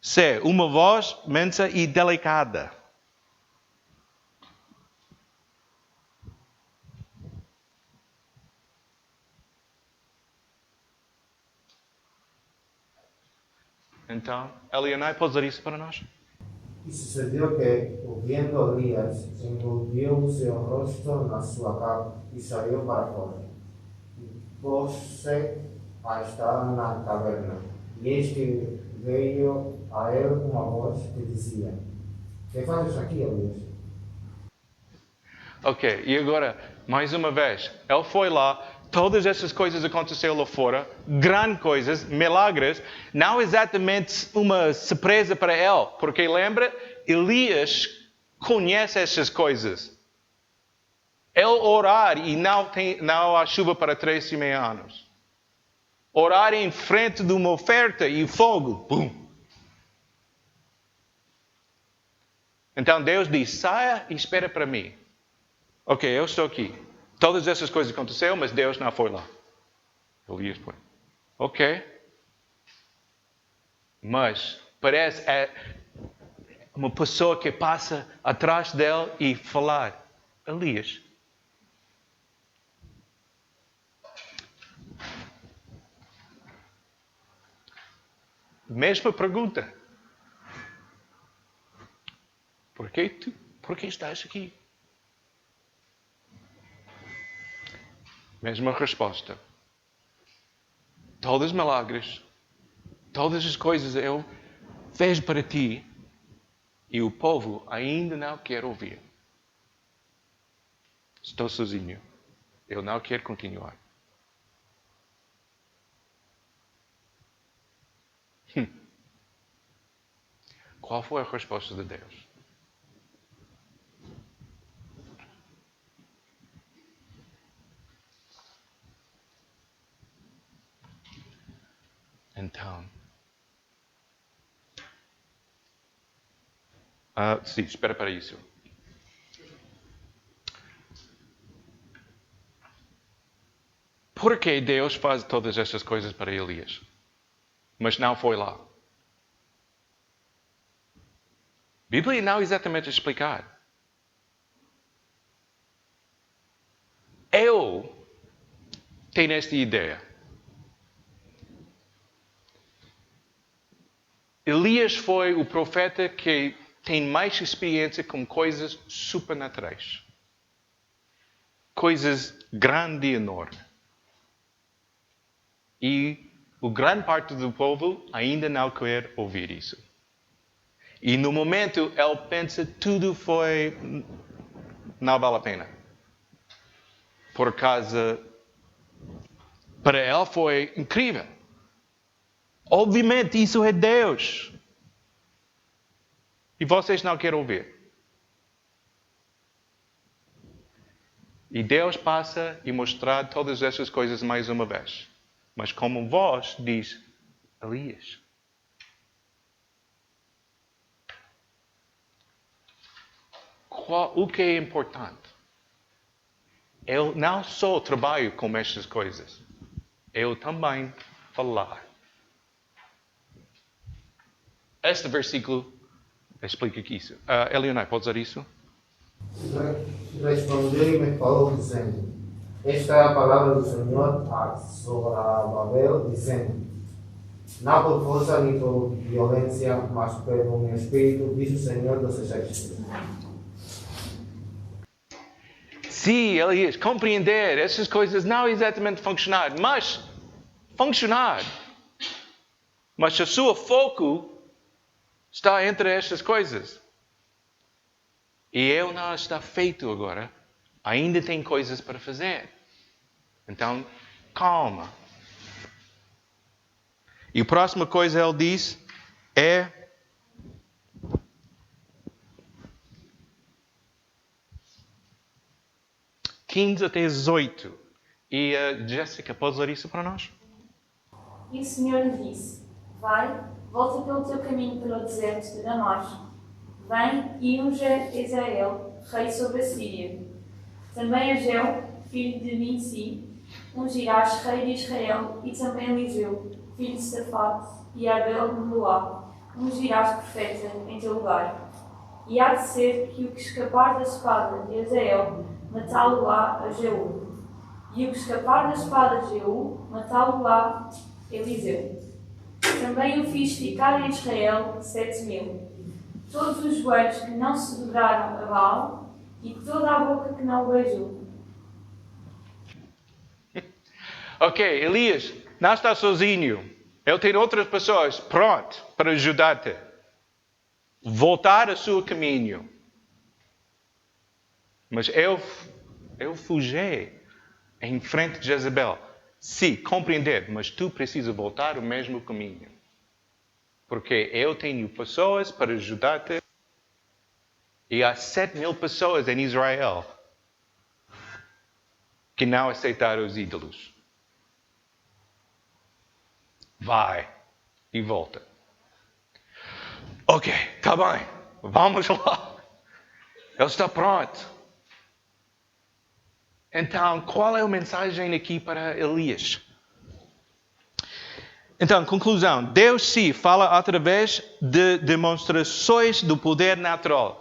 C, uma voz mansa e delicada. Então, Elianai, pode dizer isso para nós? E sucedeu que, ouvindo Elias, envolveu o seu rosto na sua capa e saiu para fora. E pôs-se a estar na caverna. E eis que veio a ele uma voz que dizia: que fazes aqui, Elias? Ok, e agora, mais uma vez, ele foi lá, todas essas coisas aconteceram lá fora, grandes coisas, milagres, não exatamente uma surpresa para ele, porque lembra, Elias conhece essas coisas. Ele orar e não há chuva para 3,5 anos. Orar em frente de uma oferta e fogo, bum. Então Deus diz, saia e espera para mim. Ok, eu estou aqui. Todas essas coisas aconteceram, mas Deus não foi lá. Elias foi. Ok. Mas parece uma pessoa que passa atrás dele e falar. Elias. Mesma pergunta. Por que estás aqui? Mesma resposta. Todos os milagres, todas as coisas eu fiz para ti e o povo ainda não quer ouvir. Estou sozinho. Eu não quero continuar. Qual foi a resposta de Deus? Então, sim, espera para isso. Por que Deus faz todas estas coisas para Elias? Mas não foi lá. A Bíblia não exatamente explicar. Eu tenho esta ideia. Elias foi o profeta que tem mais experiência com coisas supernaturais. Coisas grandes e enormes. E a grande parte do povo ainda não quer ouvir isso. E no momento ele pensa tudo foi... não vale a pena. Por causa... para ele foi incrível. Obviamente isso é Deus. E vocês não querem ouvir. E Deus passa e mostrar todas essas coisas mais uma vez. Mas como voz diz, Elias. O que é importante? Eu não só trabalho com estas coisas. Eu também falar. Este versículo explica isso. Elionai, pode usar isso? Respondeu e me falou dizendo: Esta é a palavra do Senhor sobre a Babel, dizendo: Não por força nem por violência, mas pelo meu espírito, diz o Senhor dos Exércitos. Sim, Elias, compreender essas coisas não exatamente funcionar, mas funcionar. Mas o seu foco está entre estas coisas. E eu não está feito agora. Ainda tem coisas para fazer. Então, calma. E a próxima coisa ele diz é 15 até 18. E Jéssica, pode ler isso para nós? E o Senhor lhe disse: Vai, volta pelo teu caminho pelo deserto de Damasco. Vem e unge Israel, rei sobre a Síria. Também Ageu, filho de Nimsi, ungirás rei de Israel, e também Eliseu, filho de Safate, e Abel de Meloá, ungirás profeta em teu lugar. E há de ser que o que escapar da espada de Israel, matá-lo-á a Jeú. E o que escapar da espada de Jeú, matá-lo-á Eliseu. Também o fiz ficar em Israel 7.000. Todos os joelhos que não se dobraram a Baal, e toda a boca que não o beijou. Ok, Elias, não está sozinho. Ele tem outras pessoas prontas para ajudar-te. Voltar ao seu caminho. Mas eu fugi em frente de Jezabel. Sim, compreender, mas tu precisas voltar ao mesmo caminho. Porque eu tenho pessoas para ajudar-te. E há 7.000 pessoas em Israel que não aceitaram os ídolos. Vai e volta. Ok, está bem. Vamos lá. Ele está pronto. Então, qual é a mensagem aqui para Elias? Então, conclusão. Deus sim fala através de demonstrações do poder natural.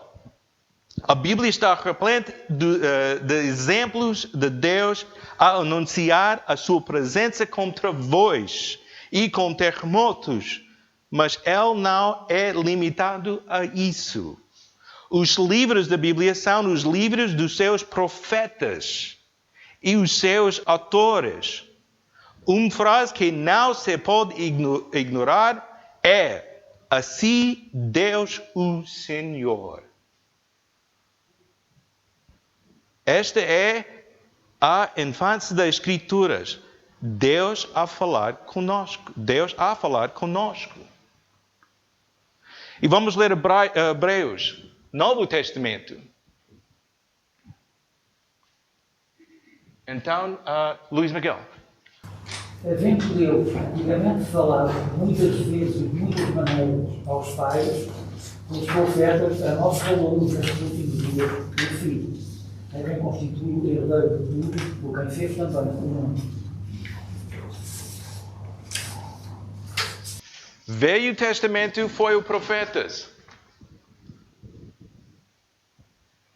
A Bíblia está repleta de exemplos de Deus a anunciar a sua presença com trovões e com terremotos. Mas Ele não é limitado a isso. Os livros da Bíblia são os livros dos seus profetas e os seus autores. Uma frase que não se pode ignorar é: assim Deus o Senhor. Esta é a infância das Escrituras. Deus a falar conosco. Deus a falar conosco. E vamos ler Hebreus, Novo Testamento. Então, Luís Miguel. Havendo Deus antigamente falado muitas vezes e de muitas maneiras aos pais, os profetas, a nós falou-nos nestes últimos dias do Filho, a quem constitui o herdeiro de tudo, o quem fez também o mundo. Velho Testamento foi o profetas.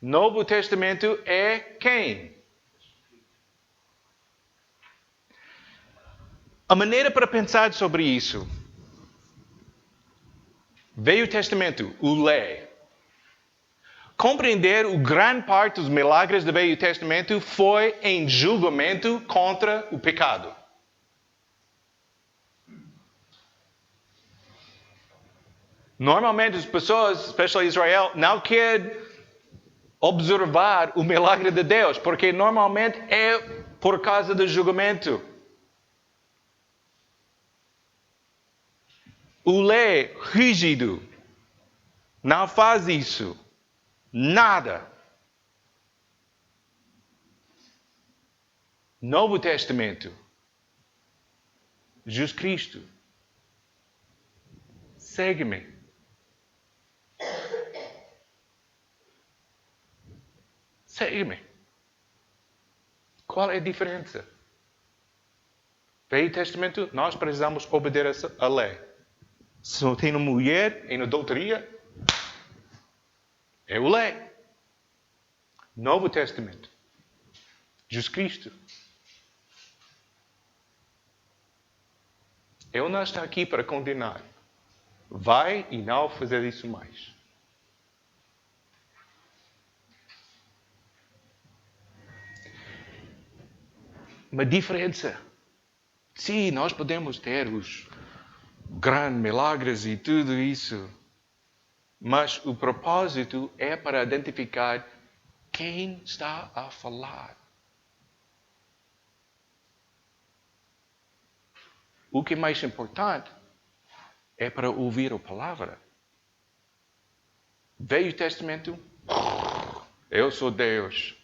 Novo Testamento é quem? A maneira para pensar sobre isso. Velho Testamento, o lei. Compreender o grande parte dos milagres do Velho Testamento foi em julgamento contra o pecado. Normalmente as pessoas, especialmente Israel, não querem observar o milagre de Deus, porque normalmente é por causa do julgamento. O lei rígido, Não faz isso. Nada. Novo Testamento. Jesus Cristo. Segue-me. Segue-me. Qual é a diferença? Velho Testamento, nós precisamos obedecer à lei. Se não tem uma mulher em adulteria, é a lei. Novo Testamento. Jesus Cristo. Ele não está aqui para condenar. Vai e não fazer isso mais. Uma diferença. Sim, nós podemos ter os grandes milagres e tudo isso. Mas o propósito é para identificar quem está a falar. O que é mais importante é para ouvir a palavra. Velho Testamento, eu sou Deus.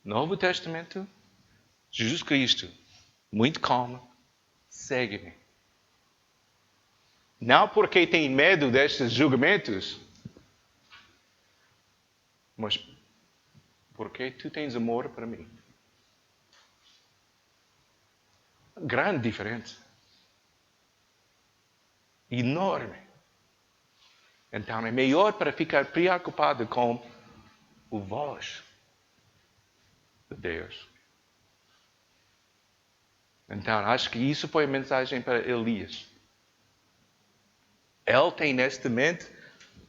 Novo Testamento, Jesus Cristo, muito calmo, segue-me. Não porque tem medo destes julgamentos, mas porque tu tens amor para mim. Grande diferença. Enorme. Então é melhor para ficar preocupado com a voz de Deus. Então acho que isso foi a mensagem para Elias. Ele tem nesta mente,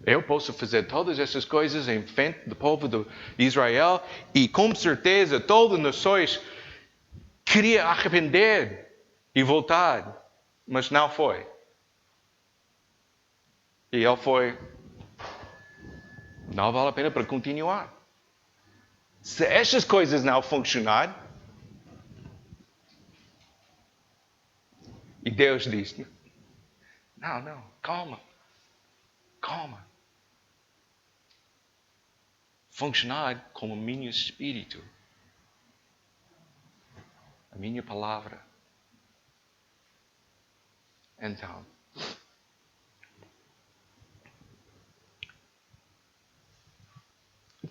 eu posso fazer todas essas coisas em frente do povo de Israel e com certeza todas as nações queriam arrepender e voltar, mas não foi. E ele foi, não vale a pena para continuar. Se estas coisas não funcionarem, e Deus disse, não, calma. Funcionar como o meu espírito, a minha palavra. Então,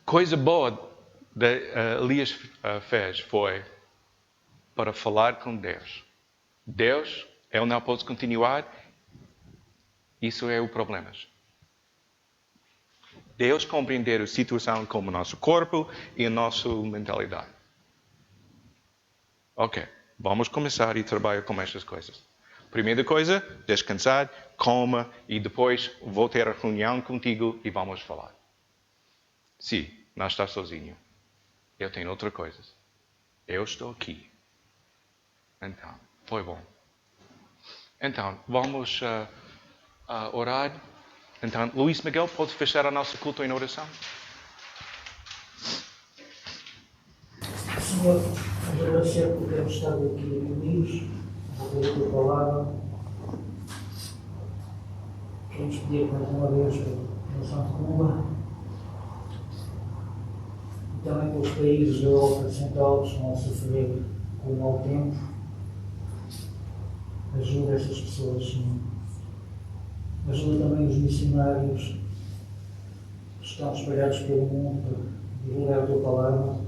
coisa boa que Elias fez foi para falar com Deus. Deus, eu não posso continuar. Isso é o problema. Deus compreender a situação como o nosso corpo e a nossa mentalidade. Ok, vamos começar e trabalhar com estas coisas. Primeira coisa, descansar, coma e depois vou ter a reunião contigo e vamos falar. Sim, não está sozinho. Eu tenho outra coisa. Eu estou aqui. Então, foi bom. Então, vamos orar. Então, Luís Miguel, pode fechar a nossa culto em oração? Senhor, agradecer por termos estado aqui reunidos, a ouvir a tua palavra. Queremos pedir mais uma vez pela nação de Cuba e também pelos países da Europa Central que estão a sofrer com o mau tempo. Ajuda estas pessoas, Senhor. Ajuda também os missionários que estão espalhados pelo mundo para divulgar a tua palavra,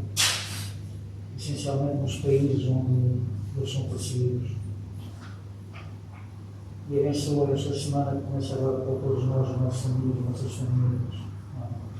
essencialmente nos países onde eles são perseguidos. E abençoa esta semana que começa agora para todos nós, as nossas famílias, nossas famílias. Amém.